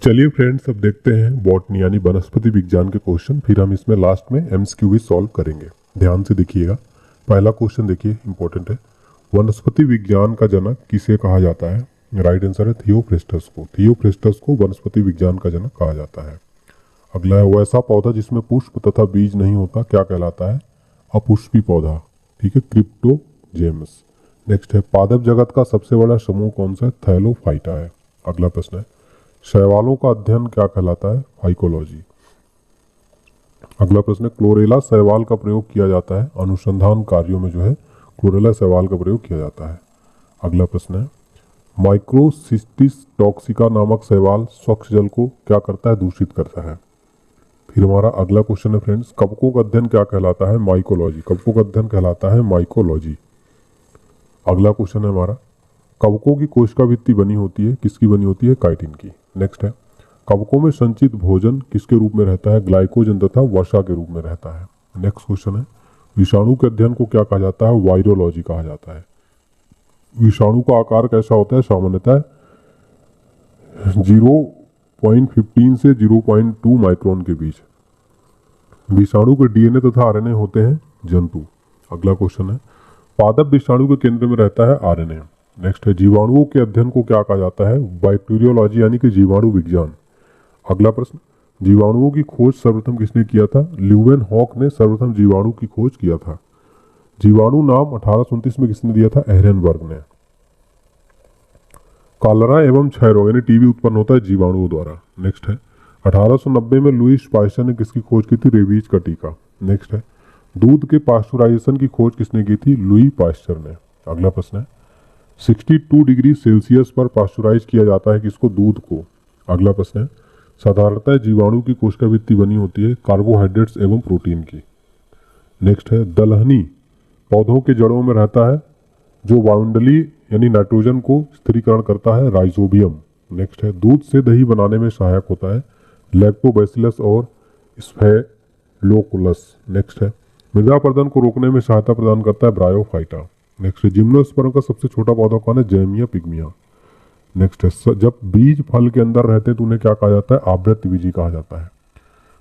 चलिए फ्रेंड्स, अब देखते हैं बॉटनी यानी वनस्पति विज्ञान के क्वेश्चन। फिर हम इसमें लास्ट में एमसीक्यू भी सॉल्व करेंगे। ध्यान से देखिएगा। पहला क्वेश्चन देखिए, इंपॉर्टेंट है। वनस्पति विज्ञान का जनक किसे कहा जाता है? राइट आंसर है थियोफ्रेस्टस को। थियोफ्रेस्टस को वनस्पति विज्ञान का जनक कहा जाता है। अगला है, वैसा पौधा जिसमें पुष्प तथा बीज नहीं होता क्या कहलाता है? अपुष्पी पौधा। ठीक है, क्रिप्टोजेमस। नेक्स्ट है, पादप जगत का सबसे बड़ा समूह कौन सा है? थैलोफाइटा है। अगला प्रश्न है, शैवालों का अध्ययन क्या कहलाता है? फाइकोलॉजी। अगला प्रश्न है, क्लोरेला शैवाल का प्रयोग किया जाता है? अनुसंधान कार्यों में जो है क्लोरेला शैवाल का प्रयोग किया जाता है। अगला प्रश्न है, माइक्रोसिस्टिस टॉक्सिका नामक शैवाल स्वच्छ जल को क्या करता है? दूषित करता है। फिर हमारा अगला क्वेश्चन है फ्रेंड्स, कवकों का अध्ययन क्या कहलाता है? माइकोलॉजी। कवकों का अध्ययन कहलाता है माइकोलॉजी। अगला क्वेश्चन है हमारा, कवकों की कोशिका भित्ति बनी होती है? किसकी बनी होती है? काइटिन की। नेक्स्ट है, कवकों में संचित भोजन किसके रूप में रहता है? ग्लाइकोजन तथा वसा के रूप में रहता है। नेक्स्ट क्वेश्चन है, विषाणु के अध्ययन को क्या कहा जाता है? वायरोलॉजी कहा जाता है। विषाणु का आकार कैसा होता है? सामान्यतः 0.15 से 0.2 माइक्रोन के बीच। विषाणु के डीएनए तथा आरएनए होते हैं जंतु। अगला क्वेश्चन है, पादप विषाणु के केंद्र में रहता है आरएनए। नेक्स्ट है, जीवाणुओं के अध्ययन को क्या कहा जाता है? बैक्टीरियोलॉजी यानी कि जीवाणु विज्ञान। अगला प्रश्न, जीवाणुओं की खोज सर्वप्रथम किसने किया था? ल्यूवेन हॉक ने सर्वप्रथम जीवाणु की खोज किया था। जीवाणु नाम 1829 में किसने दिया था? एहरेनबर्ग ने। कॉलरा एवं क्षय रोग यानी टीबी उत्पन्न होता है जीवाणुओं द्वारा। नेक्स्ट है, 1890 में लुईस पास्चर ने किसकी खोज की थी? रेबीज का टीका। नेक्स्ट है, दूध के पास्चुराइजेशन की खोज किसने की थी? लुई पास्चर ने। अगला प्रश्न है, 62 डिग्री सेल्सियस पर पास्चुराइज किया जाता है किसको? दूध को। अगला प्रश्न है, साधारणतः जीवाणु की कोशिका भित्ति बनी होती है कार्बोहाइड्रेट्स एवं प्रोटीन की। नेक्स्ट है, दलहनी पौधों के जड़ों में रहता है जो वायुमंडलीय यानी नाइट्रोजन को स्थिरीकरण करता है? राइजोबियम। नेक्स्ट है, दूध से दही बनाने में सहायक होता है? लैक्टोबैसिलस और स्फेलोकुलस। नेक्स्ट है, मृदा अपरदन को रोकने में सहायता प्रदान करता है? ब्रायोफाइटा। नेक्स्ट है, जिम्नोस्पर्म का सबसे छोटा पौधा कौन है? जैमिया पिग्मिया। नेक्स्ट है, जब बीज फल के अंदर रहते हैं तो उन्हें क्या कहा जाता है? आवृतबीजी कहा जाता है।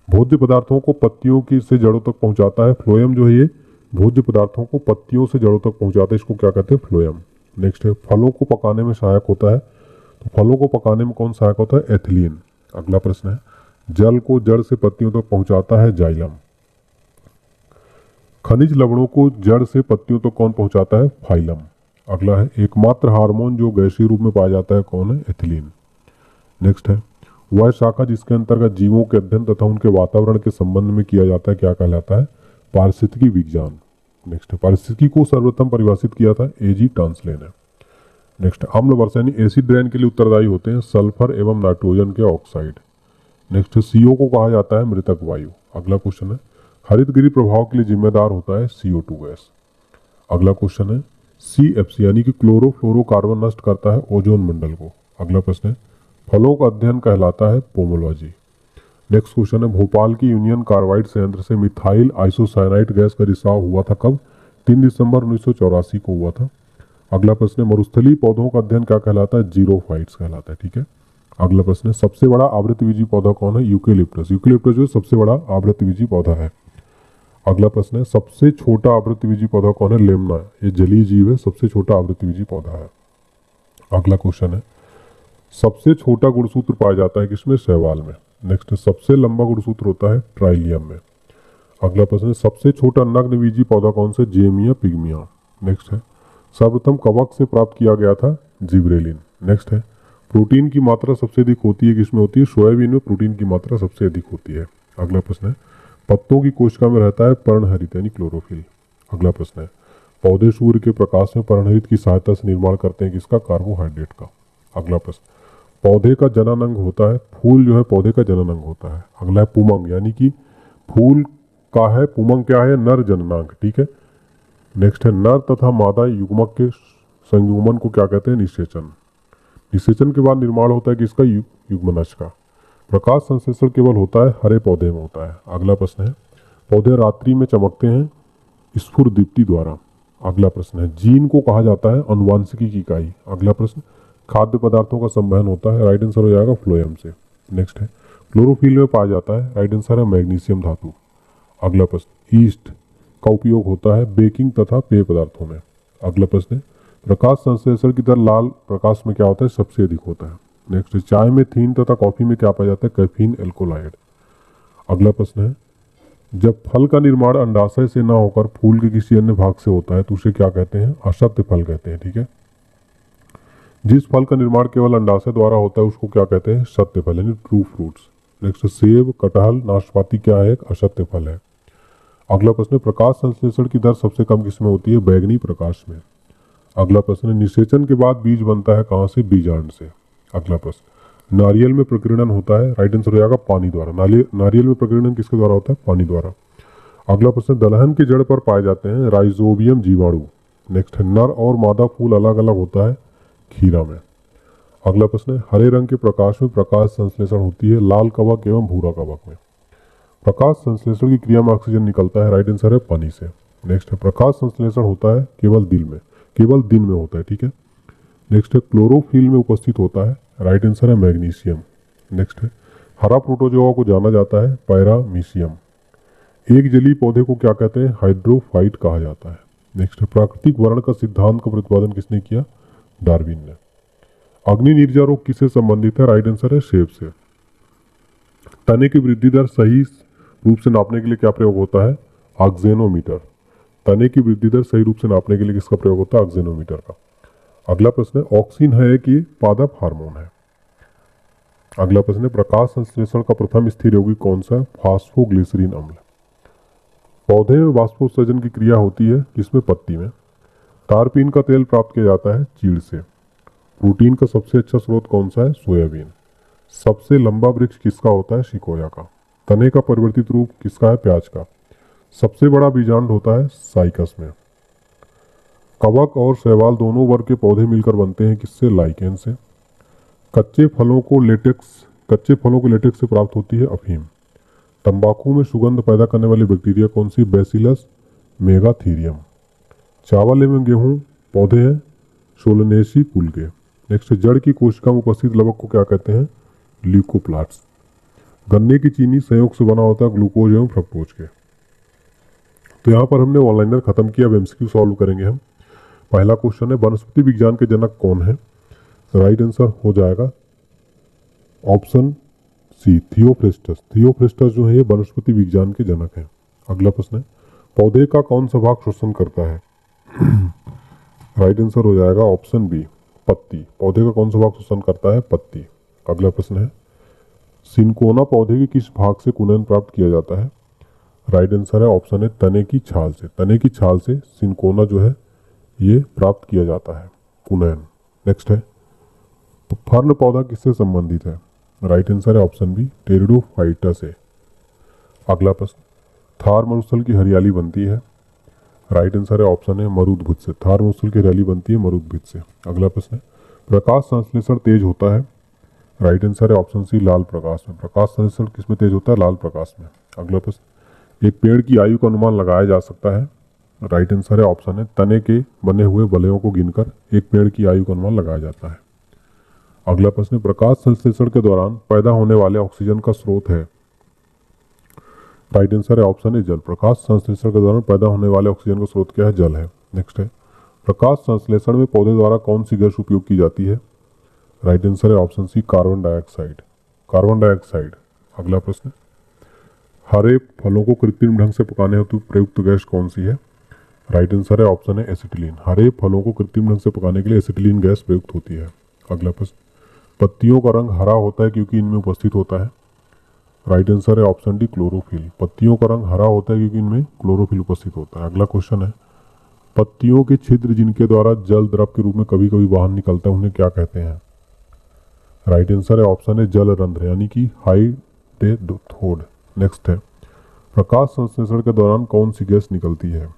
भोज्य पदार्थों को पत्तियों की से जड़ों तक पहुंचाता है? फ्लोएम जो है ये भोज्य पदार्थों को पत्तियों से जड़ों तक पहुंचाता है, इसको क्या कहते हैं? फ्लोएम। नेक्स्ट है, फलों को पकाने में सहायक होता है? तो फलों को पकाने में कौन सहायक होता है? एथिलीन। अगला प्रश्न है, जल को जड़ से पत्तियों तक पहुंचाता है? जाइलम। खनिज लवणों को जड़ से पत्तियों तक कौन पहुंचाता है? फाइलम। अगला है, एकमात्र हार्मोन जो गैसीय रूप में पाया जाता है कौन है? एथिलीन। नेक्स्ट है, वह शाखा जिसके अंतर्गत जीवों के अध्ययन तथा उनके वातावरण के संबंध में किया जाता है क्या कहलाता है? पारिस्थितिकी विज्ञान। नेक्स्ट है, पारिस्थितिकी को सर्वप्रथम परिभाषित किया था? एजी टांसले ने। नेक्स्ट, अम्ल वर्षा यानी एसिड रेन के लिए उत्तरदायी होते हैं सल्फर एवं नाइट्रोजन के ऑक्साइड। नेक्स्ट, सीओ को कहा जाता है मृतक वायु। अगला क्वेश्चन है, हरितगृह प्रभाव के लिए जिम्मेदार होता है? CO2 gas. अगला क्वेश्चन है, CFC यानी कि क्लोरोफ्लोरोकार्बन नष्ट करता है ओजोन मंडल को। अगला प्रश्न है, फलों का अध्ययन कहलाता है? पोमोलॉजी। नेक्स्ट क्वेश्चन है, भोपाल की यूनियन कार्बाइड संयंत्र से मिथाइल आइसोसाइनाइड गैस का रिसाव हुआ था कब? 3 दिसंबर 1984 को हुआ था। अगला प्रश्न है, मरुस्थलीय पौधों का अध्ययन क्या कहलाता है? जीरोफाइट्स कहलाता है। ठीक है। अगला प्रश्न है, सबसे बड़ा आवृतबीजी पौधा कौन है? यूकेलिप्टस। यूकेलिप्टस जो सबसे बड़ा आवृतबीजी पौधा है। अगला प्रश्न है, सबसे छोटा आवृतबीजी पौधा कौन है? लेमना। ये जलीय जीव है, सबसे छोटा आवृतबीजी पौधा है। अगला क्वेश्चन है, सबसे छोटा गुणसूत्र पाया जाता है किसमें? शैवाल में। नेक्स्ट, सबसे लंबा गुणसूत्र होता है ट्राइलियम में। अगला प्रश्न है, सबसे छोटा नग्नबीजी पौधा कौन सा? जेमिया पिग्मिया। नेक्स्ट है, सर्वप्रथम कवक से प्राप्त किया गया था? जिब्रेलिन। नेक्स्ट है, प्रोटीन की मात्रा सबसे अधिक होती है किसमें होती है? सोयाबीन में प्रोटीन की मात्रा सबसे अधिक होती है। अगला प्रश्न है, पत्तों की कोशिका में रहता है पर्णहरित यानी क्लोरोफिल। अगला प्रश्न है, पौधे सूर्य के प्रकाश में पर्णहरित की सहायता से निर्माण करते हैं किसका? कार्बोहाइड्रेट का। अगला प्रश्न, पौधे का जननांग होता है? फूल जो है पौधे का जननांग होता है। अगला है पुमंग यानी कि फूल का है पुमंग क्या है? नर जननांग। ठीक है। नेक्स्ट है, नर तथा मादा युग्मक के संयुग्मन को क्या कहते हैं? निषेचन। निषेचन के बाद निर्माण होता है किसका? युग्मनज का। प्रकाश संश्लेषण केवल होता है हरे पौधे में होता है। अगला प्रश्न है, पौधे रात्रि में चमकते हैं स्फुरदीप्ति द्वारा। अगला प्रश्न है, जीन को कहा जाता है अनुवांशिकी की इकाई। अगला प्रश्न, खाद्य पदार्थों का संवहन होता है? राइट आंसर हो जाएगा फ्लोएम से। नेक्स्ट है क्लोरोफिल में पाया जाता है, राइट आंसर है मैग्नीशियम धातु। अगला प्रश्न, ईस्ट का उपयोग होता है बेकिंग तथा पेय पदार्थों में। अगला प्रश्न है प्रकाश संश्लेषण की दर लाल प्रकाश में क्या होता है, सबसे अधिक होता है। नेक्स्ट है चाय में थीन तथा कॉफी में क्या पाया जाता है, कैफीन एल्कोलाइड। अगला प्रश्न है जब फल का निर्माण अंडाशय से ना होकर फूल के किसी अन्य भाग से होता है तो उसे क्या कहते हैं, असत्य फल कहते हैं। ठीक है, जिस फल का निर्माण केवल अंडाशय द्वारा होता है उसको क्या कहते हैं, सत्य फल यानी ट्रू फ्रूट्स। नेक्स्ट सेब, कटहल, नाशपाती क्या है, एक असत्य फल है। अगला प्रश्न प्रकाश संश्लेषण की दर सबसे कम किसमें होती है, बैगनी प्रकाश में। अगला प्रश्न निषेचन के बाद बीज बनता है कहाँ से, बीजांड से। अगला प्रश्न नारियल में प्रकीर्णन होता है, राइट आंसर हो जाएगा पानी द्वारा। नारियल में प्रकीर्णन किसके द्वारा होता है, पानी द्वारा। अगला प्रश्न दलहन की जड़ पर पाए जाते हैं राइजोबियम जीवाणु। नेक्स्ट है नर और मादा फूल अलग अलग होता है खीरा में। अगला प्रश्न है हरे रंग के प्रकाश में प्रकाश संश्लेषण होती है लाल कवक एवं भूरा कवक में। प्रकाश संश्लेषण की क्रिया में ऑक्सीजन निकलता है, राइट आंसर है पानी से। नेक्स्ट है प्रकाश संश्लेषण होता है केवल दिन में होता है। ठीक है, नेक्स्ट है क्लोरोफिल में उपस्थित होता है, राइट आंसर है मैग्नीशियम। नेक्स्ट है हरा प्रोटोजोआ को जाना जाता है पैरामीशियम। एक जलीय पौधे को क्या कहते हैं, हाइड्रोफाइट कहा जाता है। नेक्स्ट है प्राकृतिक वर्ण का सिद्धांत का प्रतिपादन किसने किया, डार्विन ने। अग्नि निर्जा रोग किससे संबंधित है, राइट आंसर है सेब से। तने की वृद्धि दर सही रूप से नापने के लिए क्या प्रयोग होता है, ऑक्जेनोमीटर। तने की वृद्धि दर सही रूप से नापने के लिए किसका प्रयोग होता है, ऑक्जेनोमीटर का। अगला प्रश्न है ऑक्सिन है कि पादप हार्मोन है। अगला प्रश्न है प्रकाश संश्लेषण का प्रथम स्थिर यौगिक कौन सा है, फास्फोग्लिसरीन अम्ल। पौधे में वाष्पोत्सर्जन की क्रिया होती है किसमें, पत्ती में। तारपीन का तेल प्राप्त किया जाता है चीड़ से। प्रोटीन का सबसे अच्छा स्रोत कौन सा है, सोयाबीन। सबसे लंबा वृक्ष किसका होता है, सिकोया का। तने का परिवर्तित रूप किसका है, प्याज का। सबसे बड़ा बीजांड होता है साइकस में। कवक और शैवाल दोनों वर्ग के पौधे मिलकर बनते हैं किससे, लाइकेन से। कच्चे फलों को लेटेक्स से प्राप्त होती है अफीम। तंबाकू में सुगंध पैदा करने वाली बैक्टीरिया कौन सी, बैसिलस मेगाथीरियम। चावल एवं गेहूं पौधे हैं सोलनेसी कुल के। नेक्स्ट जड़ की कोशिका में उपस्थित लवक को क्या कहते हैं, ल्यूकोप्लास्ट। गन्ने की चीनी संयोग से बना होता है ग्लूकोज एवं फ्रक्टोज के। तो यहाँ पर हमने ऑनलाइनर खत्म किया, अब एमसीक्यू सॉल्व करेंगे हम। पहला क्वेश्चन है वनस्पति विज्ञान के जनक कौन है, राइट आंसर हो जाएगा ऑप्शन सी थियोफ्रेस्टस। थियोफ्रेस्टस जो है ये वनस्पति विज्ञान के जनक हैं। अगला प्रश्न है पौधे का कौन सा भाग श्वसन करता है, राइट आंसर हो जाएगा ऑप्शन बी पत्ती। पौधे का कौन सा भाग श्वसन करता है, पत्ती। अगला प्रश्न है सिनकोना पौधे के किस भाग से कुनैन प्राप्त किया जाता है, राइट आंसर है ऑप्शन है तने की छाल से। तने की छाल से सिनकोना जो है ये प्राप्त किया जाता है, कुनैन। नेक्स्ट है फर्न पौधा किससे संबंधित है, राइट आंसर है ऑप्शन बी टेरिडोफाइटा से। अगला प्रश्न थार मरुस्थल की हरियाली बनती है, राइट आंसर है ऑप्शन है मरुद्भिद से। थार मरुस्थल की हरियाली बनती है मरुद्भिद से। अगला प्रश्न है प्रकाश संश्लेषण तेज होता है, राइट आंसर है ऑप्शन सी लाल प्रकाश में। प्रकाश संश्लेषण किसमें तेज होता है, लाल प्रकाश में। अगला प्रश्न एक पेड़ की आयु का अनुमान लगाया जा सकता है, राइट आंसर है ऑप्शन है तने के बने हुए वलयों को गिनकर एक पेड़ की आयु का अनुमान लगाया जाता है। अगला प्रश्न प्रकाश संश्लेषण के दौरान पैदा होने वाले ऑक्सीजन का स्रोत है, राइट आंसर है ऑप्शन है जल। प्रकाश संश्लेषण के दौरान पैदा होने वाले ऑक्सीजन का स्रोत क्या है, जल है। नेक्स्ट है प्रकाश संश्लेषण में पौधे द्वारा कौन सी गैस उपयोग की जाती है, राइट आंसर है option C carbon dioxide. Carbon dioxide. अगला प्रश्न हरे फलों को कृत्रिम ढंग से पकाने हेतु प्रयुक्त गैस कौन सी है, राइट आंसर है ऑप्शन है एसिटिलीन। हरे फलों को कृत्रिम ढंग से पकाने के लिए एसिटिलीन गैस प्रयुक्त होती है। अगला प्रश्न पत्तियों का रंग हरा होता है क्योंकि इनमें उपस्थित होता है, राइट आंसर है ऑप्शन डी क्लोरोफिल। पत्तियों का रंग हरा होता है क्योंकि इनमें क्लोरोफिल उपस्थित होता है। अगला क्वेश्चन है पत्तियों के छिद्र जिनके द्वारा जल द्रव के रूप में कभी कभी बाहर निकलता है उन्हें क्या कहते हैं, राइट आंसर है ऑप्शन है जल रंध्र यानी कि हाइडेथोड। नेक्स्ट है प्रकाश संश्लेषण के दौरान कौन सी गैस निकलती है,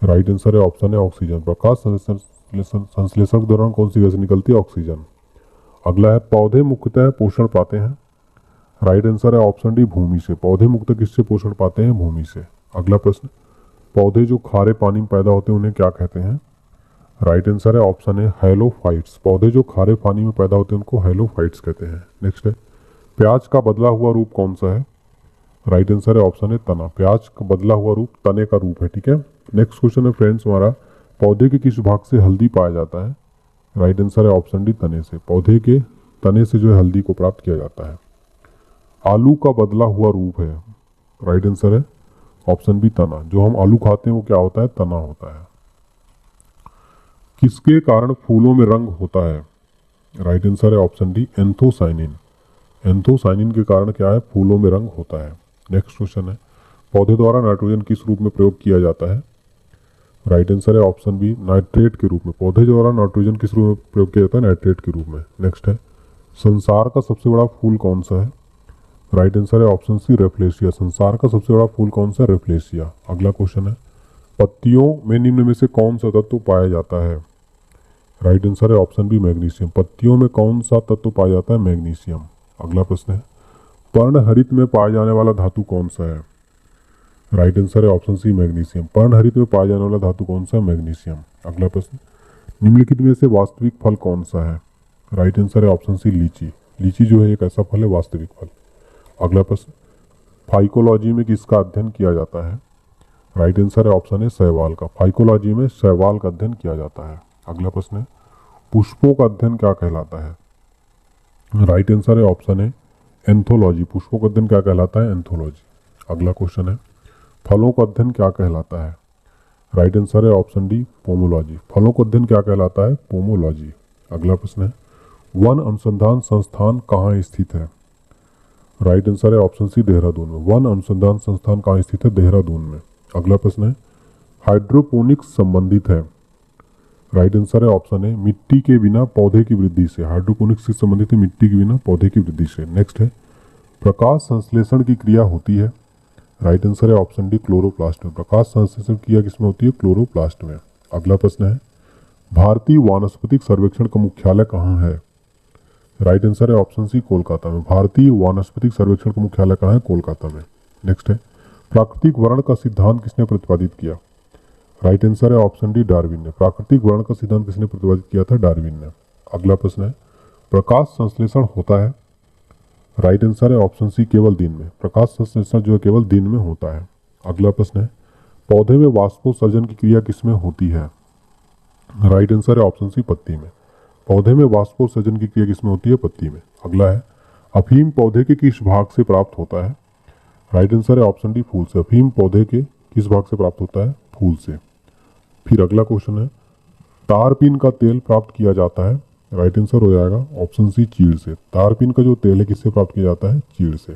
राइट आंसर है ऑप्शन है ऑक्सीजन। प्रकाश संश्लेषण के दौरान कौन सी गैस निकलती है, ऑक्सीजन। अगला है पौधे मुख्यतः पोषण पाते हैं, राइट आंसर है ऑप्शन डी भूमि से। पौधे मुख्यतः किससे पोषण पाते हैं, भूमि से। अगला प्रश्न पौधे जो खारे पानी में पैदा होते हैं उन्हें क्या कहते हैं, राइट आंसर है ऑप्शन है हेलोफाइट्स। पौधे जो खारे पानी में पैदा होते हैं उनको हेलोफाइट्स कहते हैं। नेक्स्ट है प्याज का बदला हुआ रूप कौन सा है? राइट आंसर है ऑप्शन है तना। प्याज का बदला हुआ रूप तने का रूप है, ठीक है। नेक्स्ट क्वेश्चन है फ्रेंड्स हमारा, पौधे के किस भाग से हल्दी पाया जाता है? राइट आंसर है ऑप्शन डी तने से। पौधे के तने से जो है हल्दी को प्राप्त किया जाता है। आलू का बदला हुआ रूप है, राइट आंसर है ऑप्शन बी तना। जो हम आलू खाते हैं वो क्या होता है? तना होता है। किसके कारण फूलों में रंग होता है? राइट आंसर है ऑप्शन डी एंथोसाइनिन। एंथोसाइनिन के कारण क्या है? फूलों में रंग होता है। नेक्स्ट क्वेश्चन है, पौधे द्वारा नाइट्रोजन किस रूप में प्रयोग किया जाता है? राइट आंसर है ऑप्शन बी नाइट्रेट के रूप में। पौधे द्वारा नाइट्रोजन किस रूप में प्रयोग किया जाता है? नाइट्रेट के रूप में। नेक्स्ट है, संसार का सबसे बड़ा फूल कौन सा है? राइट आंसर है ऑप्शन सी रेफ्लेशिया। संसार का सबसे बड़ा फूल कौन सा है? रेफ्लेशिया। अगला क्वेश्चन है, पत्तियों में निम्न में से कौन सा तत्व पाया जाता है? राइट आंसर है ऑप्शन बी मैग्नीशियम। पत्तियों में कौन सा तत्व पाया जाता है? मैग्नीशियम। अगला प्रश्न है, पर्णहरित में पाया जाने वाला धातु कौन सा है? राइट आंसर है ऑप्शन सी मैग्नीशियम। पर्णहरित में पाया जाने वाला धातु कौन सा है? मैग्नीशियम। अगला प्रश्न, निम्नलिखित में से वास्तविक फल कौन सा है? राइट आंसर है ऑप्शन सी लीची। लीची जो है एक ऐसा फल है वास्तविक फल। अगला प्रश्न, फाइकोलॉजी में किसका अध्ययन किया जाता है? राइट आंसर है ऑप्शन है शैवाल का। फाइकोलॉजी में शैवाल का अध्ययन किया जाता है। अगला प्रश्न है, पुष्पों का अध्ययन क्या कहलाता है? राइट आंसर है ऑप्शन है एंथोलॉजी। पुष्पों का अध्ययन क्या कहलाता है? एंथोलॉजी। अगला क्वेश्चन है, फलों का अध्ययन क्या कहलाता है? राइट आंसर है ऑप्शन डी पोमोलॉजी। फलों का अध्ययन क्या कहलाता है? पोमोलॉजी। अगला प्रश्न है, वन अनुसंधान संस्थान कहाँ स्थित है? राइट आंसर है ऑप्शन सी देहरादून में। वन अनुसंधान संस्थान कहाँ स्थित है? देहरादून में। अगला प्रश्न है, हाइड्रोपोनिक्स संबंधित है? राइट आंसर है ऑप्शन है मिट्टी के बिना पौधे की वृद्धि से। हाइड्रोपोनिक्स से संबंधित है मिट्टी के बिना पौधे की वृद्धि से। नेक्स्ट है, प्रकाश संश्लेषण की क्रिया होती है? राइट आंसर है ऑप्शन डी क्लोरोप्लास्ट में। प्रकाश संश्लेषण क्रिया किसमें होती है? क्लोरोप्लास्ट में। अगला प्रश्न है, भारतीय वानस्पतिक सर्वेक्षण का मुख्यालय कहाँ है? राइट आंसर है ऑप्शन सी कोलकाता में। भारतीय वानस्पतिक सर्वेक्षण का मुख्यालय कहाँ है? कोलकाता में। नेक्स्ट है, प्राकृतिक वर्ण का सिद्धांत किसने प्रतिपादित किया? राइट आंसर है ऑप्शन डी डार्विन ने। प्राकृतिक वर्ण का सिद्धांत किसने प्रतिपादित किया था? डार्विन ने। अगला प्रश्न है, प्रकाश संश्लेषण होता है? राइट आंसर है ऑप्शन सी केवल दिन में। प्रकाश संश्लेषण जो है केवल दिन में होता है। अगला प्रश्न है, पौधे में वाष्पोत्सर्जन की क्रिया किसमें होती है? राइट आंसर है ऑप्शन सी पत्ती में। पौधे में वाष्पोत्सर्जन की क्रिया किसमें होती है? पत्ती में। अगला है, अफीम पौधे के किस भाग से प्राप्त होता है? राइट आंसर है ऑप्शन डी फूल से। अफीम पौधे के किस भाग से प्राप्त होता है? फूल से। फिर अगला क्वेश्चन है, तारपीन का तेल प्राप्त किया जाता है? राइट आंसर हो जाएगा ऑप्शन सी चीड़ से। तारपीन का जो तेल है किससे प्राप्त किया जाता है? चीड़ से।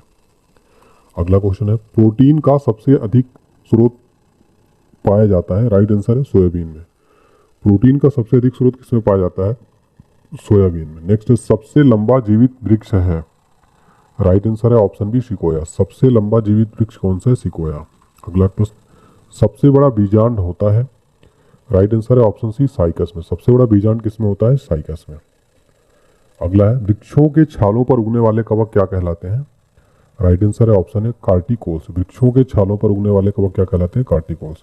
अगला क्वेश्चन है, प्रोटीन का सबसे अधिक स्रोत पाया जाता है? राइट आंसर है सोयाबीन में। प्रोटीन का सबसे अधिक स्रोत किसमें पाया जाता है? सोयाबीन में। नेक्स्ट है, सबसे लंबा जीवित वृक्ष है? राइट आंसर है ऑप्शन बी सिकोया। सबसे लंबा जीवित वृक्ष कौन सा है? सिकोया। अगला प्रश्न, सबसे बड़ा बीजांड होता है? राइट आंसर है ऑप्शन सी साइकस में। सबसे बड़ा बीजांड किसमें होता है? साइकस में। अगला है, वृक्षों के छालों पर उगने वाले कवक क्या कहलाते हैं? राइट आंसर है ऑप्शन है कार्टिकोल्स। वृक्षों के छालों पर उगने वाले कवक क्या कहलाते हैं? कार्टिकोल्स।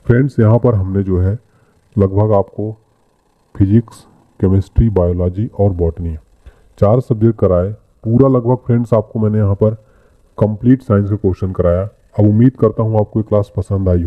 फ्रेंड्स, यहाँ पर हमने जो है लगभग आपको फिजिक्स, केमिस्ट्री, बायोलॉजी और बॉटनी 4 सब्जेक्ट कराए। पूरा लगभग फ्रेंड्स आपको मैंने यहाँ पर कंप्लीट साइंस का क्वेश्चन कराया। अब उम्मीद करता हूँ आपको ये क्लास पसंद आई हो।